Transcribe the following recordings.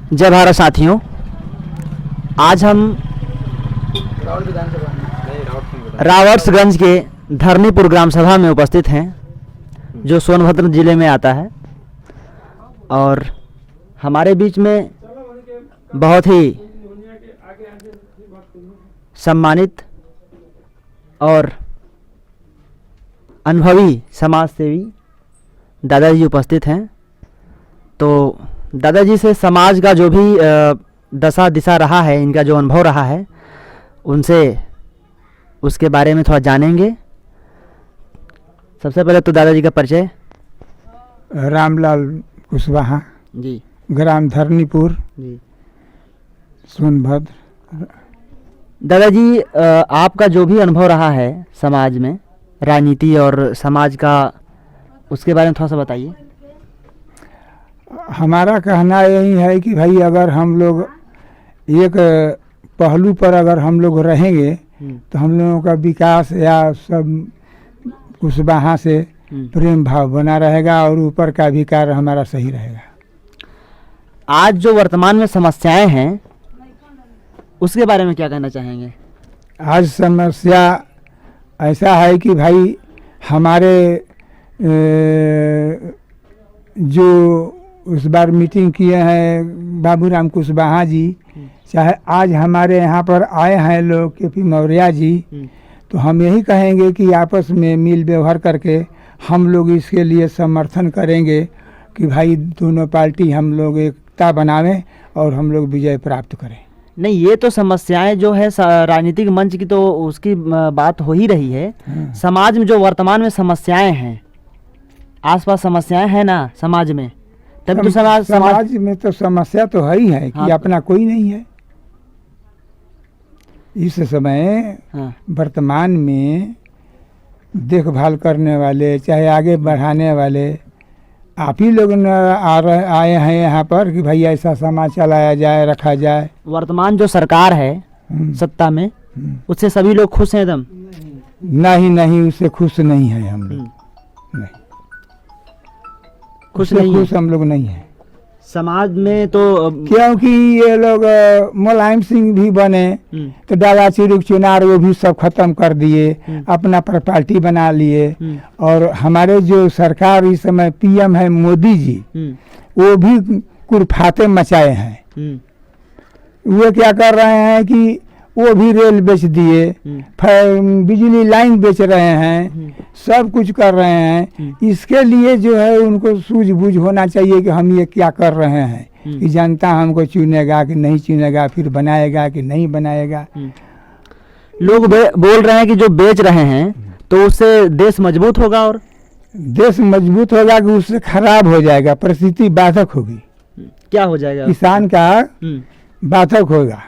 जय भारत साथियों, आज हम रावर्ट्सगंज के धरनीपुर ग्राम सभा में उपस्थित हैं, जो सोनभद्र जिले में आता है। और हमारे बीच में बहुत ही सम्मानित और अनुभवी समाज सेवी दादाजी उपस्थित हैं। तो दादाजी से समाज का जो भी दशा दिशा रहा है, इनका जो अनुभव रहा है, उनसे उसके बारे में थोड़ा जानेंगे। सबसे पहले तो दादाजी का परिचय। रामलाल कुशवाहा जी, ग्राम धरनीपुर जी। सोनभद्र। दादाजी, आपका जो भी अनुभव रहा है समाज में, राजनीति और समाज का, उसके बारे में थोड़ा सा बताइए। हमारा कहना यही है कि भाई अगर हम लोग एक पहलू पर अगर हम लोग रहेंगे तो हम लोगों का विकास या सब कुशवाहा से प्रेम भाव बना रहेगा और ऊपर का भी कार्य हमारा सही रहेगा। आज जो वर्तमान में समस्याएं हैं, उसके बारे में क्या कहना चाहेंगे? आज समस्या ऐसा है कि भाई हमारे जो उस बार मीटिंग किए हैं बाबूराम कुशवाहा जी, चाहे आज हमारे यहाँ पर आए हैं लोग के.पी. मौर्य जी, तो हम यही कहेंगे कि आपस में मिल व्यवहार करके हम लोग इसके लिए समर्थन करेंगे कि भाई दोनों पार्टी हम लोग एकता बनावें और हम लोग विजय प्राप्त करें। नहीं, ये तो समस्याएं जो है राजनीतिक मंच की, तो उसकी बात हो ही रही है। समाज में जो वर्तमान में समस्याएं हैं, आसपास समस्याएं हैं ना समाज में, तब तो समाज में तो समस्या तो है ही है कि हाँ, अपना कोई नहीं है इस समय। वर्तमान में देखभाल करने वाले, चाहे आगे बढ़ाने वाले आप ही लोग आए हैं यहाँ पर कि भाई ऐसा समाज चलाया जाए, रखा जाए। वर्तमान जो सरकार है सत्ता में, उससे सभी लोग खुश हैं एकदम? नहीं, उससे खुश नहीं है हम लोग। नहीं, खुश नहीं, खुश हम लोग नहीं है। समाज में तो क्योंकि ये लोग मुलायम सिंह भी बने तो डाला चिरुक चुनार वो भी सब खत्म कर दिए, अपना पर पार्टी बना लिए। और हमारे जो सरकार इस समय पीएम है मोदी जी, वो भी कुरफाते मचाए हैं। वो क्या कर रहे हैं कि वो भी रेल बेच दिए, बिजली लाइन बेच रहे हैं, सब कुछ कर रहे हैं। इसके लिए जो है उनको सूझबूझ होना चाहिए कि हम ये क्या कर रहे हैं, कि जनता हमको चुनेगा कि नहीं चुनेगा, फिर बनाएगा कि नहीं बनाएगा। लोग बोल रहे हैं कि जो बेच रहे हैं तो उससे देश मजबूत होगा, और देश मजबूत होगा कि उससे खराब हो जाएगा, परिस्थिति बाधक होगी। क्या हो जाएगा? किसान का बाधक होगा।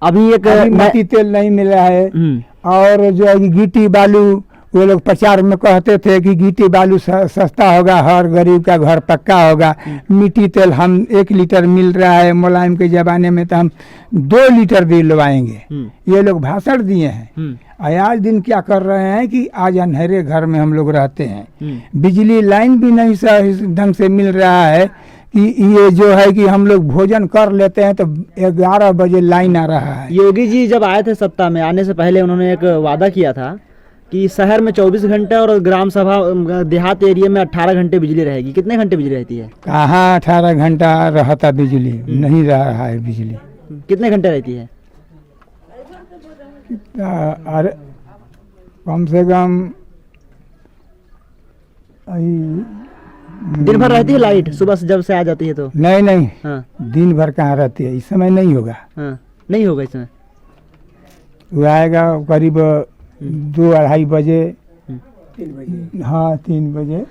अभी एक मिट्टी तेल नहीं मिल रहा है, और जो है गिट्टी बालू, वो लोग प्रचार में कहते थे कि गिट्टी बालू सस्ता होगा, हर गरीब का घर पक्का होगा। मिट्टी तेल हम 1 लीटर मिल रहा है, मुलायम के जमाने में तो हम 2 लीटर दिलवाएंगे। ये लोग भाषण दिए हैं। आज दिन क्या कर रहे हैं कि आज अंधेरे घर में हम लोग रहते हैं, बिजली लाइन भी नहीं सही ढंग से मिल रहा है। कि ये जो है कि हम लोग भोजन कर लेते हैं तो 11 बजे लाइन आ रहा है। योगी जी जब आए थे सत्ता में, आने से पहले उन्होंने एक वादा किया था कि शहर में 24 घंटे और ग्राम सभा देहात एरिया में 18 घंटे बिजली रहेगी। कितने घंटे बिजली रहती है? कहाँ 18 घंटा रहता बिजली, नहीं रहा है बिजली। कितने घंटे रहती है? अरे कम से कम दिन भर रहती है लाइट, सुबह से जब से आ जाती है तो? नहीं। दिन भर कहाँ रहती है, इस समय नहीं होगा। नहीं होगा इस समय। वो आएगा करीब 2-2:30 बजे, 3 बजे,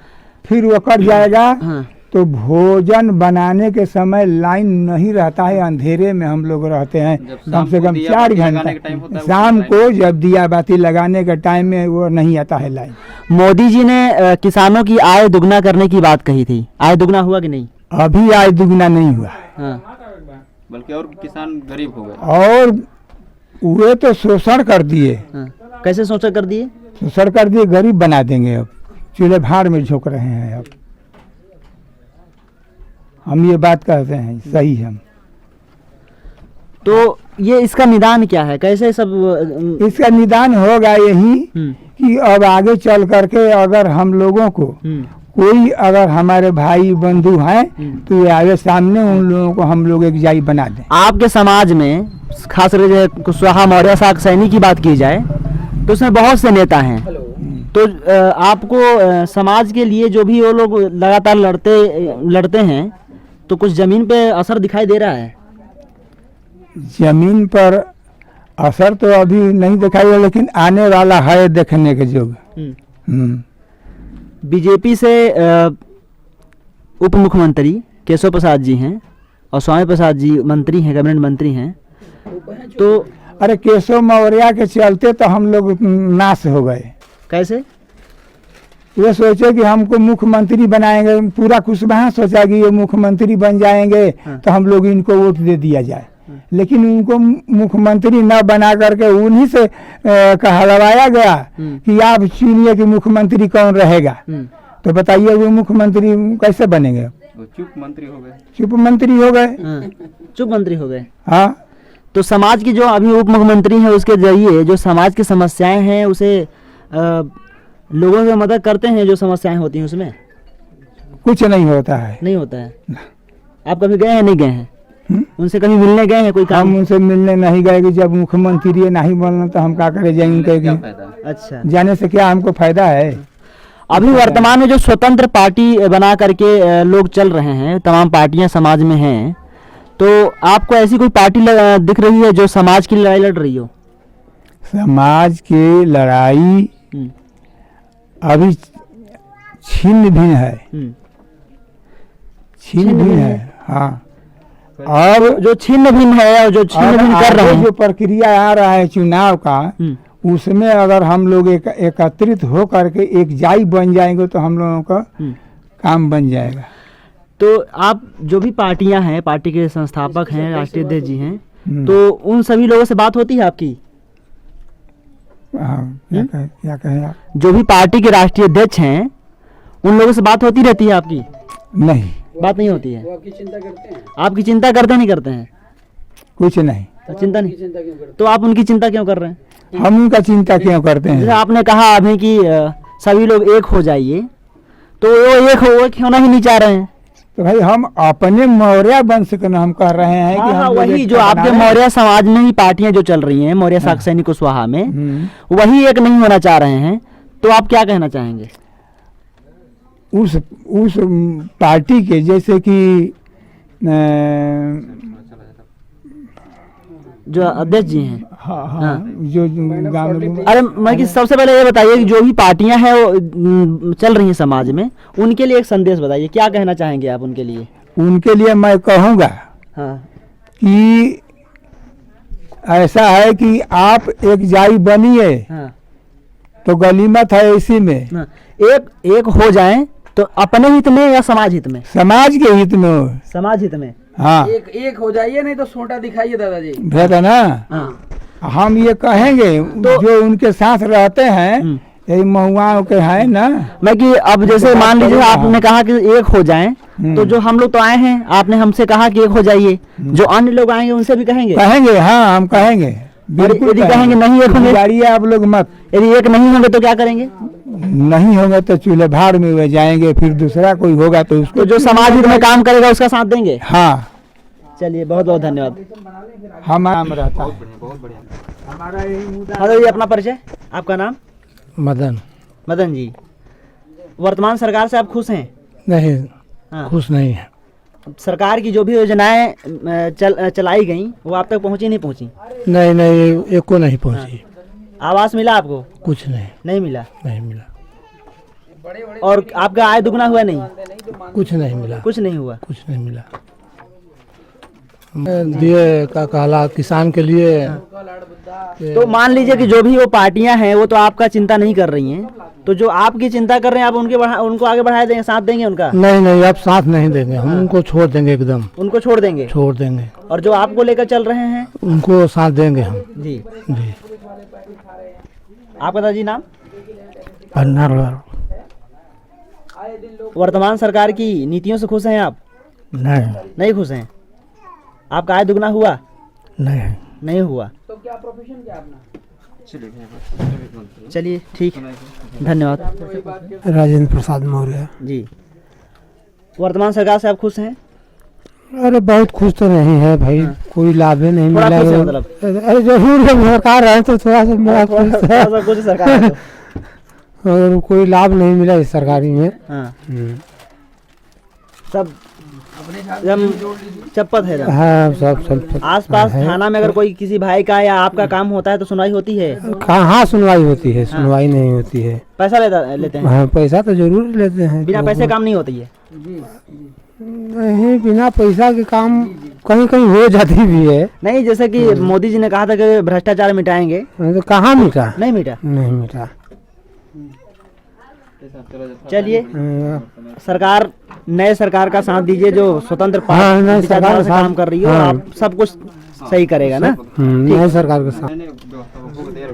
फिर वो कट जाएगा। तो भोजन बनाने के समय लाइन नहीं रहता है, अंधेरे में हम लोग रहते हैं कम से कम 4 घंटा। शाम को जब दिया बाती लगाने के टाइम में वो नहीं आता है लाइन। मोदी जी ने किसानों की आय दुगना करने की बात कही थी, आय दुगना हुआ कि नहीं? अभी आय दुगना नहीं हुआ, बल्कि और किसान गरीब हो गए। और वे तो शोषण कर दिए। कैसे शोषण कर दिए? शोषण कर दिए, गरीब बना देंगे। अब चूल्हे भाड़ में झोंक रहे हैं। अब हम ये बात कहते हैं सही हम। तो ये इसका निदान क्या है, कैसे सब इसका निदान होगा यही कि अब आगे चल करके अगर हम लोगों को कोई अगर हमारे भाई बंधु हैं तो ये आगे सामने उन लोगों को हम लोग एक जाई बना दें। आपके समाज में खास करके कुशवाहा मौर्य शाक सैनी की बात की जाए तो उसमें बहुत से नेता हैं। तो आपको समाज के लिए जो भी वो लोग लगातार लड़ते हैं तो कुछ जमीन पे असर दिखाई दे रहा है? जमीन पर असर तो अभी नहीं दिखाई दे, लेकिन आने वाला है देखने के योग। बीजेपी से उप मुख्यमंत्री केशव प्रसाद जी हैं और स्वामी प्रसाद जी मंत्री हैं, कैबिनेट मंत्री हैं। तो अरे केशव मौर्य के चलते तो हम लोग नाश हो गए। कैसे? ये सोचे कि हमको मुख्यमंत्री बनाएंगे, पूरा कुशवाहा सोचा कि ये मुख्यमंत्री बन जाएंगे तो हम लोग इनको वोट दे दिया जाए, लेकिन उनको मुख्यमंत्री न बना करके उन्हीं से कहलवाया गया कि आप चुनिए कि मुख्यमंत्री कौन रहेगा। तो बताइए वो मुख्यमंत्री कैसे बनेंगे? वो चुप मंत्री हो गए। चुप मंत्री हो गए। चुप मंत्री हो गए। हाँ, तो समाज की जो अभी उप मुख्यमंत्री हैं उसके जरिए जो समाज की समस्याएं हैं उसे लोगों से मदद करते हैं, जो समस्याएं होती हैं उसमें कुछ नहीं होता है। नहीं होता है। आप कभी गए हैं, नहीं गए हैं? उनसे कभी मिलने गए हैं? कोई काम? हम उनसे मिलने नहीं गए कि जब मुख्यमंत्री नहीं बनना तो हम क्या करे जाएंगे? अच्छा, जाने जाने से क्या हमको फायदा है? अभी वर्तमान में जो स्वतंत्र पार्टी बना करके लोग चल रहे हैं, तमाम पार्टियां समाज में हैं, तो आपको ऐसी कोई पार्टी दिख रही है जो समाज की लड़ाई लड़ रही हो? समाज की लड़ाई अभी छिन्न भिन्न है। छिन्न भिन्न है, हाँ। और जो छिन्न भिन्न है और जो छिन्न भिन्न कर रहे हैं, जो प्रक्रिया आ रहा है चुनाव का, उसमें अगर हम लोग एकत्रित हो करके एक जाई बन जाएंगे तो हम लोगों का काम बन जाएगा। तो आप जो भी पार्टियां हैं, पार्टी के संस्थापक हैं, राष्ट्रीय अध्यक्ष जी हैं, तो उन सभी लोगों से बात होती है आपकी? क्या कहें आप? जो भी पार्टी के राष्ट्रीय अध्यक्ष हैं उन लोगों से बात होती रहती है आपकी? नहीं, बात नहीं होती है। वो आपकी चिंता करते हैं? आपकी चिंता करते नहीं करते हैं? कुछ नहीं। तो चिंता नहीं। चिंता क्यों करते तो आप उनकी चिंता क्यों कर रहे हैं? हम उनका चिंता क्यों करते जैसे हैं? आपने कहा अभी कि सभी लोग एक हो जाइए, तो वो एक होना ही नहीं चाह रहे हैं। तो भाई हम अपने मौर्य वंश का हम कह रहे हैं कि हाँ, हम लोग वही एक जो बना आपके रहे हैं। मौर्य समाज में ही पार्टियां जो चल रही हैं, मौर्य शाक सैनी कुशवाहा में, वही एक नहीं होना चाह रहे हैं। तो आप क्या कहना चाहेंगे? उस पार्टी के जैसे कि जो अध्यक्ष जी हैं, हाँ, जो गाँव में अरे मैं कि सबसे पहले ये बताइए कि जो भी पार्टियां हैं वो चल रही हैं समाज में, उनके लिए एक संदेश बताइए, क्या कहना चाहेंगे आप उनके लिए? उनके लिए मैं कहूँगा हाँ, कि ऐसा है कि आप एक जाई बनिए हाँ, तो गनीमत है इसी में। हाँ। एक हो जाएं तो अपने हित में या समाज हित में? समाज के हित में हो। समाज हित में। हाँ, एक हो जाइए, नहीं तो छोटा दिखाइए दादाजी। भेद है ना। हाँ, हम ये कहेंगे जो उनके साथ रहते हैं, यही महुआओं के हैं ना। मैं कि अब जैसे मान लीजिए आपने कहा कि एक हो जाएं, तो जो हम लोग तो आए हैं, आपने हमसे कहा कि एक हो जाइए, जो अन्य लोग आएंगे उनसे भी कहेंगे? हाँ, हम कहेंगे, बिल्कुल यदि कहेंगे नहीं एक होंगे, गाड़िए आप लोग मत, यदि एक नहीं होंगे तो क्या करेंगे? नहीं होगा तो चूल्हे भाड़ में वे जाएंगे, फिर दूसरा कोई होगा तो उसको तो जो समाज हित में काम करेगा उसका साथ देंगे। हाँ, चलिए, बहुत बहुत धन्यवाद। हमारा रहता है। हमारा यही मुद्दा। हेलो, ये अपना परिचय, आपका नाम? मदन। मदन जी, वर्तमान सरकार से आप खुश हैं? नहीं, हाँ। खुश नहीं है। सरकार की जो भी योजनाएं चलाई गई वो आप तक पहुंची नहीं पहुंची? नहीं, एक को नहीं पहुंची। आवास मिला आपको? कुछ नहीं, नहीं मिला। नहीं मिला। और आपका आय दुगना हुआ? नहीं, कुछ नहीं मिला। कुछ नहीं हुआ। कुछ नहीं मिला। दिए का कहला किसान के लिए। तो मान लीजिए कि जो भी वो पार्टियां हैं वो तो आपका चिंता नहीं कर रही हैं, तो जो आपकी चिंता कर रहे हैं आप उनको आगे बढ़ा देंगे, साथ देंगे उनका? नहीं, अब साथ नहीं देंगे, हम उनको छोड़ देंगे, एकदम उनको छोड़ देंगे? छोड़ देंगे। और जो आपको लेकर चल रहे हैं उनको साथ देंगे हम। जी। जी। आपका दादाजी नाम? पन्नालाल। वर्तमान सरकार की नीतियों से खुश हैं आप? नहीं नहीं खुश हैं? आपका आय दुगना हुआ? नहीं नहीं हुआ। तो क्या प्रोफेशन क्या अपना? चलिए ठीक, धन्यवाद। कोई बात के राजेंद्र प्रसाद मौर्य। जी, वर्तमान सरकार से आप खुश हैं? अरे बहुत खुश तो नहीं है भाई, कोई लाभ ही नहीं थोड़ा मिला। खुश है मतलब? अरे जरूर जब सरकार है तो थोड़ा सा मेरा खुश है। थोड़ा सा कुछ सरकार है तो। और कोई लाभ नहीं मिला इस सरकारी में। हाँ, सब चप्पत है एकदम। हाँ सब आसपास थाना में अगर कोई किसी भाई का या आपका काम होता है तो सुनवाई होती है? कहाँ सुनवाई होती है? सुनवाई नहीं होती है। पैसा लेते हैं? हाँ पैसा तो जरूर लेते हैं। बिना पैसे काम नहीं होती है? नहीं, बिना पैसा के काम कहीं कहीं हो जाती भी है। नहीं, जैसे कि मोदी जी ने कहा था कि भ्रष्टाचार मिटाएंगे, तो कहाँ मिटा? नहीं मिटा। नहीं मिटा। चलिए, सरकार, नए सरकार का साथ दीजिए जो स्वतंत्र नए विचारधारा सरकार से का काम कर रही है और हाँ। आप सब कुछ सही करेगा ना। नए सरकार के साथ। व्यवस्था